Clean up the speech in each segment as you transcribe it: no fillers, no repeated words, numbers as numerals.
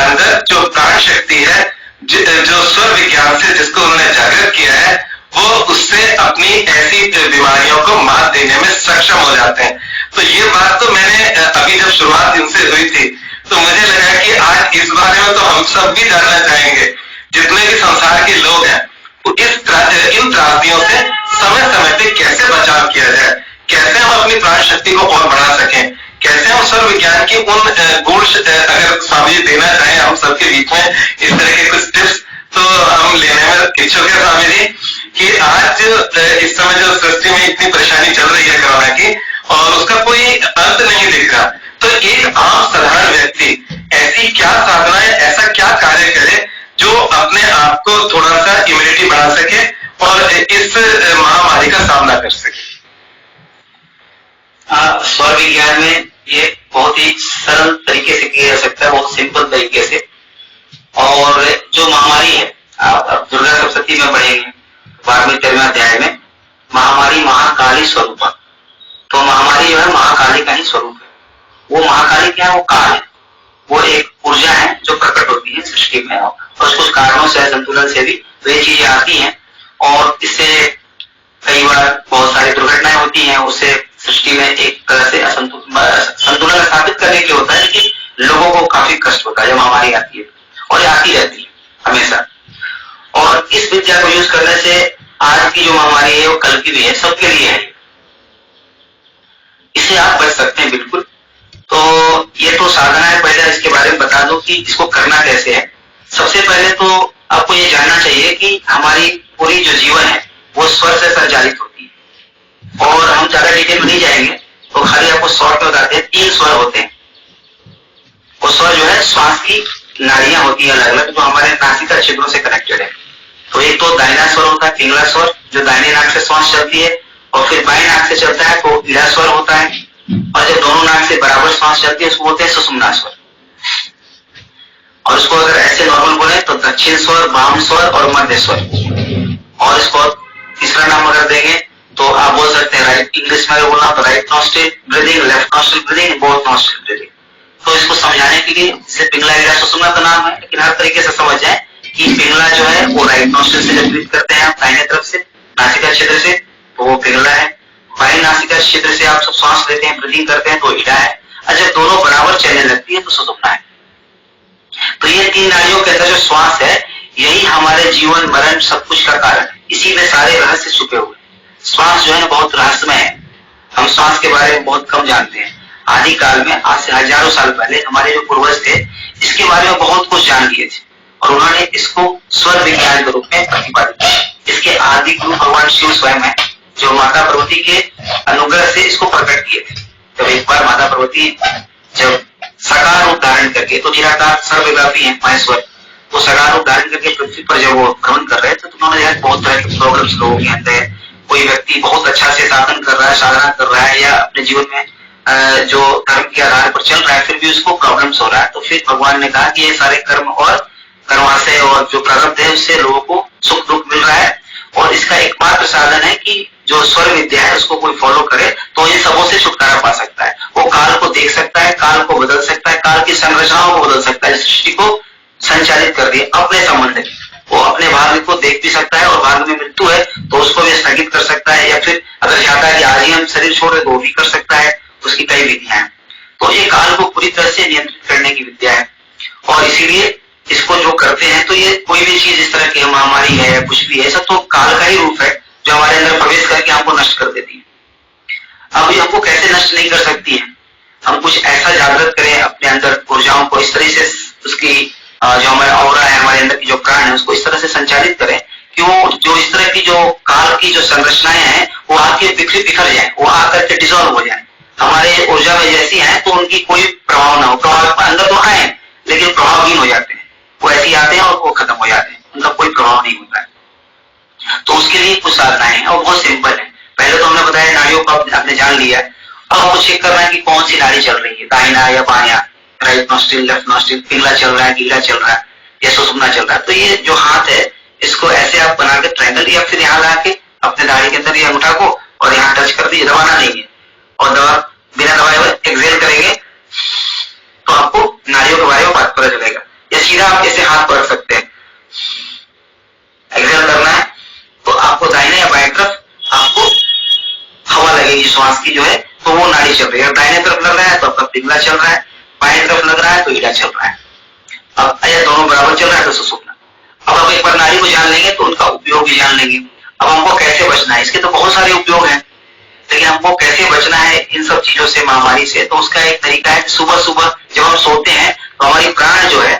अंदर जो प्राण शक्ति है, जो स्वर विज्ञान से जिसको उन्होंने जागृत किया है, वो उससे अपनी ऐसी बीमारियों को मात देने में सक्षम हो जाते हैं। तो ये बात तो मैंने अभी जब शुरुआत इनसे हुई थी तो मुझे लगा कि आज इस बारे में तो हम सब भी जानना चाहेंगे, जितने भी संसार के लोग हैं, तो इन त्रासदियों से समय समय पे कैसे बचाव किया जाए, कैसे हम अपनी प्राण शक्ति को और बढ़ा सकें, कैसे हम स्वर विज्ञान की उन गुण अगर स्वामी जी देना चाहें हम सबके बीच में इस तरह के कुछ टिप्स, तो हम लेने में इच्छुक है स्वामी जी कि आज इस समय जो सृष्टि में इतनी परेशानी चल रही है कोरोना की और उसका कोई अंत नहीं दिख रहा, तो एक आम साधारण व्यक्ति ऐसी क्या साधनाएं, ऐसा क्या कार्य करे जो अपने आप को थोड़ा सा इम्यूनिटी बढ़ा सके और इस महामारी का सामना कर सके। स्वर विज्ञान में ये बहुत ही सरल तरीके से किया जा सकता है, बहुत सिंपल तरीके से। और जो महामारी है, आप दुर्गा सप्तशती में पढ़ेंगे 12वें 13वें अध्याय में, महामारी महाकाली स्वरूप। तो महामारी जो है महाकाली का ही स्वरूप है। वो महाकाली क्या है? वो काल है, वो एक ऊर्जा है जो प्रकट होती है सृष्टि में और कुछ कारणों से, संतुलन से भी तो ये चीजें आती हैं और इससे कई बार बहुत सारी दुर्घटनाएं होती हैं। उससे सृष्टि में एक तरह से संतुलन स्थापित करने के होता है, लेकिन लोगों को काफी कष्ट होता है जब महामारी आती है और ये आती रहती है हमेशा। और इस विद्या को यूज करने से आज की जो महामारी है वो कल की भी है, सबके लिए है, इससे आप बच सकते हैं बिल्कुल। तो ये तो साधना है, पहले इसके बारे में बता दो कि इसको करना कैसे है। सबसे पहले तो आपको ये जानना चाहिए कि हमारी पूरी जो जीवन है वो स्वर से संचालित होती है। और हम ज्यादा डिटेल में नहीं जाएंगे, तो खाली आपको शॉर्ट में बताते हैं। 3 स्वर होते हैं। वो स्वर जो है श्वास की नाड़ियां होती है अलग अलग, जो हमारे नासिका छिद्रों से कनेक्टेड है। तो एक तो दाहिना स्वर होता है पिंगला स्वर, जो दाहिने नाक से श्वास चलती है, और फिर बाएं नाक से चलता है तो ईड़ा स्वर होता है, और जब दोनों नाक से बराबर श्वास चलती है उसको बोलते हैं सुषुम्ना स्वर। और इसको अगर ऐसे नॉर्मल बोले तो दक्षिण स्वर, वाम स्वर और मध्य स्वर। और इसको तीसरा नाम अगर देंगे तो आप बोल सकते हैं राइट, इंग्लिश में अगर बोलना तो right nostril breathing, left nostril breathing, both nostril breathing. तो इसको समझाने के लिए, जैसे पिंगला ईड़ा सुषुम्ना का नाम है, लेकिन हर तरीके से समझ जाए कि पिंगला जो है वो राइट नॉस्ट्रिल से जब ब्रीथ करते हैं आप दाहिने तरफ से नासिका क्षेत्र से, तो वो पिंगला है। बाएं नासिका क्षेत्र से आप सब श्वास लेते हैं, ब्रीदिंग करते हैं, तो ईड़ा है। और जब दोनों बराबर चलने लगती है तो सुषुम्ना है। तो ये 3 नाड़ियों के अंदर जो श्वास है, यही हमारे जीवन मरण सब कुछ का कारण है। इसी में सारे रहस्य छुपे हुए। श्वास जो है ना बहुत रहस्यमय है। हम श्वास के बारे में बहुत कम जानते हैं। आदि काल में, आज से हजारों साल पहले हमारे जो पूर्वज थे, इसके बारे में बहुत कुछ जान लिए थे और उन्होंने इसको स्वर विज्ञान के रूप में प्रतिपादित किया। इसके आदि गुरु भगवान शिव स्वयं है, जो माता पार्वती के अनुग्रह से इसको प्रकट किए थे। जब एक बार माता पार्वती जब साकार रूप धारण करके, तो निराकार सर्वव्यापी है महेश्वर, तो साकार रूप धारण करके पृथ्वी पर जब वो भ्रमण कर रहे थे तो उन्होंने देखा बहुत तरह के प्रॉब्लम्स लोगों के अंदर। कोई व्यक्ति बहुत अच्छा से साधन कर रहा है, साधना कर रहा है, या अपने जीवन में जो धर्म के आधार पर चल रहा है, फिर भी उसको प्रॉब्लम्स हो रहा है। तो फिर भगवान ने कहा कि ये सारे कर्म और कर्माशय और जो प्रारब्ध है उससे लोगों को सुख दुख मिल रहा है, और इसका एकमात्र साधन है कि जो स्वर विद्या है उसको कोई फॉलो करे तो ये सबों से छुटकारा पा सकता है। वो काल को देख सकता है, काल को बदल सकता है, काल की संरचनाओं को बदल सकता है, सृष्टि को संचालित कर दिया अपने संबंध में। वो अपने भाग्य को देख भी सकता है, और भाग्य में मृत्यु है तो उसको भी स्थगित कर सकता है, या फिर अगर चाहता है कि आज ही हम शरीर छोड़ दे तो वो भी कर सकता है। उसकी कई विधियां हैं। तो ये काल को पूरी तरह से नियंत्रित करने की विद्या है, और इसीलिए इसको जो करते हैं, तो ये कोई भी चीज इस तरह की महामारी है, कुछ भी है, सब तो काल का ही रूप है जो हमारे अंदर प्रवेश करके हमको नष्ट कर देती है। अब ये हमको कैसे नष्ट नहीं कर सकती है? हम कुछ ऐसा जागृत करें अपने अंदर ऊर्जाओं को, इस तरह से उसकी जो हमारा ऑरा है, हमारे अंदर की जो प्राण है, उसको इस तरह से संचालित करें कि वो जो इस तरह की जो काल की जो संरचनाएं हैं वो आके बिखर जाए, वो आकर के डिसॉल्व हो जाए। हमारे ऊर्जा में जैसी है तो उनकी कोई प्रभाव ना हो। प्रभाव अंदर तो आए लेकिन प्रभावहीन हो जाते हैं, वो ऐसे आते हैं और वो खत्म हो जाते हैं, उनका कोई प्रभाव नहीं होता है। तो उसके लिए कुछ साधनाएं हैं और बहुत सिंपल है। पहले तो हमने बताया नाड़ियों को आपने जान लिया, अब हमको चेक करना है कि कौन सी नाड़ी चल रही है, दाहिना या बायां, right nostril, left nostril, Pingala चल रहा है, गीला चल रहा है, या सुषुम्ना चल रहा है। तो ये जो हाथ है इसको ऐसे आप बना के ट्रायंगल, या फिर यहाँ ला के अपने दाढ़ी के अंदर ये अंगूठा को और यहाँ टच कर दीजिए, दबाना नहीं है, और दबा बिना दबाए हुए एक्सहेल करेंगे तो आपको नाड़ियों के बारे में बात पता चलेगा। या सीधा आप ऐसे हाथ पर रख सकते हैं। एक्सहेल करना है तो आपको दाहिने या बाएं तरफ आपको हवा लगेगी श्वास की जो है, तो वो नाड़ी चल रही है। दाहिने तरफ लग रहा है तो आपका पिंगला चल रहा है, बाएं तरफ लग रहा है तो ईड़ा चल रहा है। अब या दोनों बराबर चल रहा है तो सुषुम्ना। अब आप एक बार नाड़ी को जान लेंगे तो उनका उपयोग भी जान लेंगे। अब हमको कैसे बचना है, इसके तो बहुत सारे उपयोग हैं, लेकिन हमको कैसे बचना है इन सब चीजों से, महामारी से, तो उसका एक तरीका है, सुबह सुबह जब हम सोते हैं तो हमारी प्राण जो है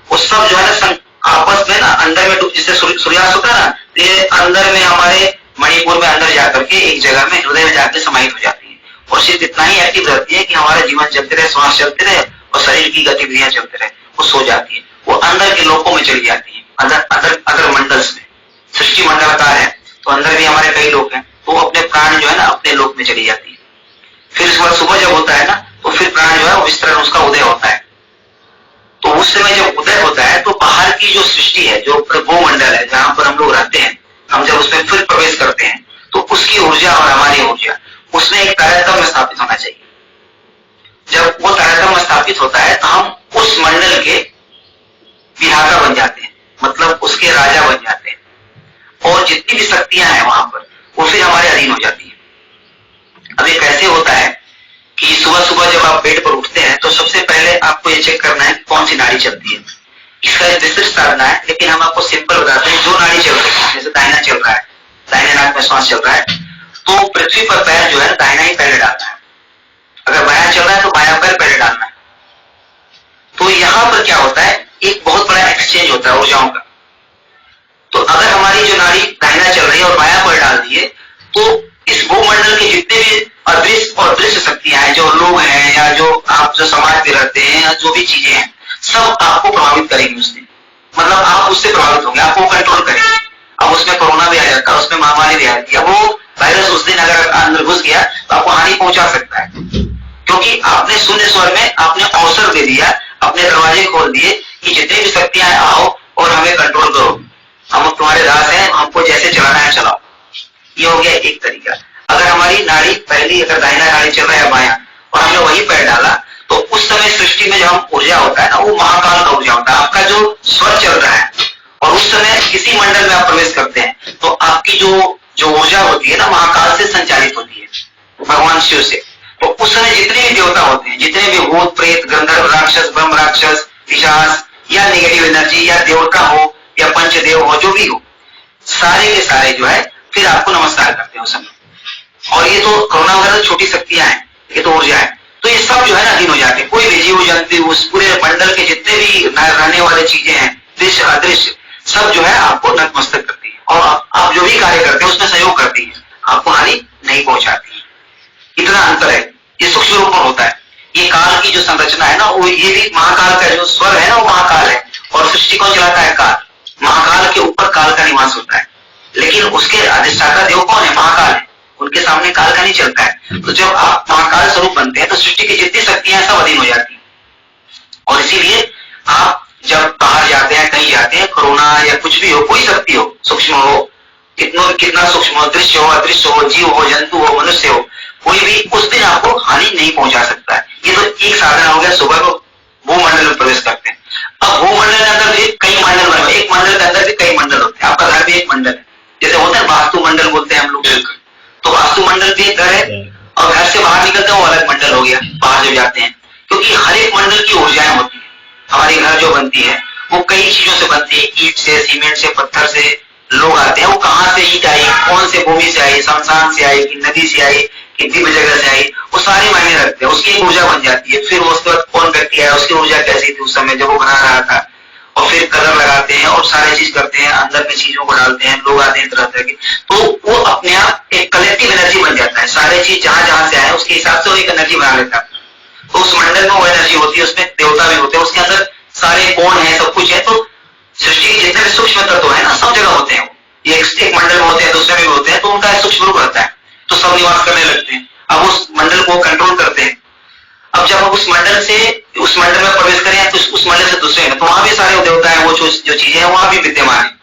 वो सब जो है ना आपस में ना अंदर में, जिससे सूर्यास्त होता है ना, ये अंदर में हमारे मणिपुर में अंदर जाकर के एक जगह में हृदय में जाकर समाहित हो जाती है, और सिर्फ इतना ही एक्टिव रहती है कि हमारा जीवन चलते रहे, श्वास चलते रहे और शरीर की गतिविधियां चलते रहे। वो सो जाती है, वो अंदर के लोकों में चली जाती है, अदर मंडल्स में। सृष्टि मंडलाकार है तो अंदर भी हमारे कई लोग हैं, तो वो अपने प्राण जो है ना अपने लोक में चली जाती है। फिर इस बार सुबह जब होता है ना तो फिर प्राण जो है विस्तरण, उसका उदय होता है। तो उस समय जब उदय होता है तो बाहर की जो सृष्टि है, जो भूमंडल है जहां पर हम लोग रहते हैं, हम जब उसमें फिर प्रवेश करते हैं तो उसकी ऊर्जा और हमारी ऊर्जा, उसमें एक तारतम्य स्थापित होना चाहिए। जब वो तारतम्य स्थापित होता है तो हम उस मंडल के विधाता बन जाते हैं, मतलब उसके राजा बन जाते हैं, और जितनी भी शक्तियां हैं वहां पर वो फिर हमारे अधीन हो जाती है। अब ये कैसे होता है कि सुबह सुबह जब आप बेड पर उठते हैं तो सबसे पहले आपको ये चेक करना है कौन सी नाड़ी चलती है। इसका एक विस्तृत साधना है, लेकिन हम आपको सिंपल बताते हैं। जो नाड़ी चल रही है, जैसे दाहिना चल रहा है, दाहिने नाक में श्वास चल रहा है, तो पृथ्वी पर पैर जो है दाहिना ही पहले डालना है। अगर बायां चल रहा है तो बायां पैर पहले डालना है। तो यहाँ पर क्या होता है, एक बहुत बड़ा एक्सचेंज होता है ऊर्जाओं का। तो अगर हमारी जो नाड़ी दाहिना चल रही है और बायां पैर डाल दिए तो इस भूमंडल के जितने भी अदृश्य और दृश्य शक्तियां हैं, जो लोग हैं या जो आप जो समाज में रहते हैं या जो भी चीजें हैं, सब आपको प्रभावित करेंगी उससे। मतलब आप उससे प्रभावित होंगे, आपको कंट्रोल करेंगे। अब उसमें कोरोना भी आ जाता है, उसमें महामारी भी आती है। वो वायरस उस दिन अगर अंदर घुस गया तो आपको हानि पहुंचा सकता है, क्योंकि आपने शून्य स्वर में आपने अवसर दे दिया, अपने दरवाजे खोल दिए कि जितनी भी शक्तियां आओ और हमें कंट्रोल करो, हम तुम्हारे दास हैं, हमको जैसे चलाना है चलाओ। ये हो गया एक तरीका। अगर हमारी नाड़ी पहली, अगर दाहिना नाड़ी चल रहा है बायां और हमने वही पैर डाला, तो उस समय सृष्टि में जब ऊर्जा होता है ना, वो महाकाल का ऊर्जा होता है। आपका जो स्वर चल रहा है और उस समय किसी मंडल में आप प्रवेश करते हैं तो आपकी जो ऊर्जा होती है ना, महाकाल से संचालित होती है, भगवान शिव से। तो उस समय जितने भी देवता होते हैं, जितने भी भूत प्रेत गंधर्व राक्षस ब्रह्म राक्षस पिशाच या नेगेटिव एनर्जी या देवता हो या पंचदेव हो, जो भी हो, सारे के सारे जो है फिर आपको नमस्कार करते हैं उस समय। और ये तो कोरोना वगैरह छोटी शक्तियां हैं, ये तो ऊर्जा है। तो ये सब जो है ना अधीन हो जाते हैं। कोई भी जीव जंतु, उस पूरे मंडल के जितने भी रहने वाले चीजें हैं, दृश्य अदृश्य, सब जो है आपको नतमस्तक करती है, और आप जो भी कार्य करते हैं उसमें सहयोग करती है, आपको हानि नहीं पहुंचाती है। इतना अंतर है, ये सूक्ष्म रूप में होता है। ये काल की जो संरचना है ना, वो ये भी महाकाल का जो स्वर है ना, वो महाकाल है, और सृष्टि कौन चलाता है? काल। महाकाल के ऊपर काल का निवास होता है, लेकिन उसके अधिष्ठाता देव कौन है? महाकाल है, उनके सामने काल का नहीं चलता है। तो जब आप महाकाल स्वरूप बनते हैं तो सृष्टि की जितनी शक्तियां सब अधीन हो जाती है। और इसीलिए आप जब बाहर जाते हैं, कहीं जाते हैं, कोरोना या कुछ भी हो, कोई शक्ति हो, सूक्ष्म हो, कितना सूक्ष्म हो, दृश्य हो, अदृश्य हो, जीव हो, जंतु हो, मनुष्य हो, कोई भी उस दिन आपको हानि नहीं पहुंचा सकता है। ये तो एक साधन हो गया, सुबह को भूमंडल में प्रवेश करते हैं। अब भूमंडल के अंदर भी कई मंडल बने, एक मंडल के अंदर भी कई मंडल होते हैं। आपका घर भी एक मंडल है, जैसे होता है वास्तु मंडल बोलते हैं हम लोग, तो वास्तु मंडल भी एक घर है, और घर से बाहर निकलते हैं वो अलग मंडल हो गया, बाहर जब जाते हैं। क्योंकि हर एक मंडल की ऊर्जाएं होती है। हमारी घर जो बनती है वो कई चीजों से बनती है, ईंट से, सीमेंट से, पत्थर से। लोग आते हैं, वो कहाँ से ईंट आई, कौन से भूमि से आई, शमशान से आई कि नदी से आई कि दिव्य जगह से आई, वो सारे मायने रखते हैं। उसकी एक ऊर्जा बन जाती है। फिर उसके बाद कौन व्यक्ति आया, उसकी ऊर्जा कैसी थी उस समय जब वो बना रहा था, और फिर कलर लगाते हैं और सारे चीज करते हैं, अंदर में चीजों को डालते हैं, लोग आते हैं तरह तरह के, तो वो अपने आप एक कलेक्टिव एनर्जी बन जाता है। सारे चीज जहां जहां से आए उसके हिसाब से वो एक एनर्जी बना लेता है। तो उस मंडल में वो एनर्जी होती है, उसमें देवता भी होते हैं, उसके अंदर सारे कोण है, सब कुछ है। तो सृष्टि के जितने भी सूक्ष्म तत्व है ना, सब जगह होते हैं। ये एक मंडल में होते हैं, दूसरे में भी होते हैं, तो उनका सूक्ष्म रूप रहता है, तो सब निवास करने लगते हैं। अब उस मंडल को कंट्रोल करते हैं। अब जब हम उस मंडल में प्रवेश करें तो उस मंडल से दूसरे में, तो वहां भी सारे देवता है, वो जो चीजें हैं वहां भी विद्यमान है।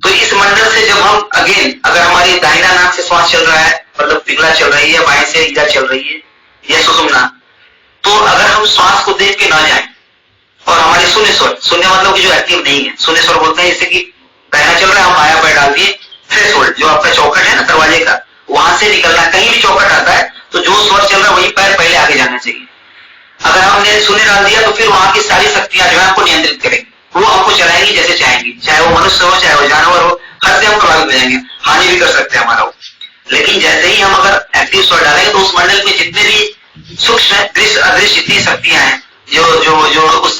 तो इस मंडल से जब हम अगेन, अगर हमारी दाहिना नाक से श्वास चल रहा है, मतलब पिघला चल रही है, बाएं से ईड़ा चल रही है या सुषुम्ना, तो अगर हम श्वास को देख के ना जाए और हमारे शून्य स्वर, शून्य मतलब कि जो एक्टिव नहीं है, शून्य स्वर बोलते हैं जैसे कि पहला चल रहा है, हम बायां पैर डाल दिए, थ्रेशोल्ड जो आपका चौकट है ना दरवाजे का, वहां से निकलना, कहीं भी चौकट आता है तो जो स्वर चल रहा है वही पैर पहले आगे जाना चाहिए। अगर हमने शून्य डाल दिया तो फिर वहां की सारी शक्तियां जो है आपको नियंत्रित करेंगी, वो हमको चलाएंगी जैसे चाहेंगी, चाहे वो मनुष्य हो चाहे वो जानवर हो, हर से हम प्रभावित हो जाएंगे, हानि भी कर सकते हैं हमारा वो। लेकिन जैसे ही हम अगर एक्टिव स्वर डालेंगे तो उस मंडल में जितने भी सूक्ष्म दृश्य अदृश्य जितनी शक्तियां हैं जो जो जो उस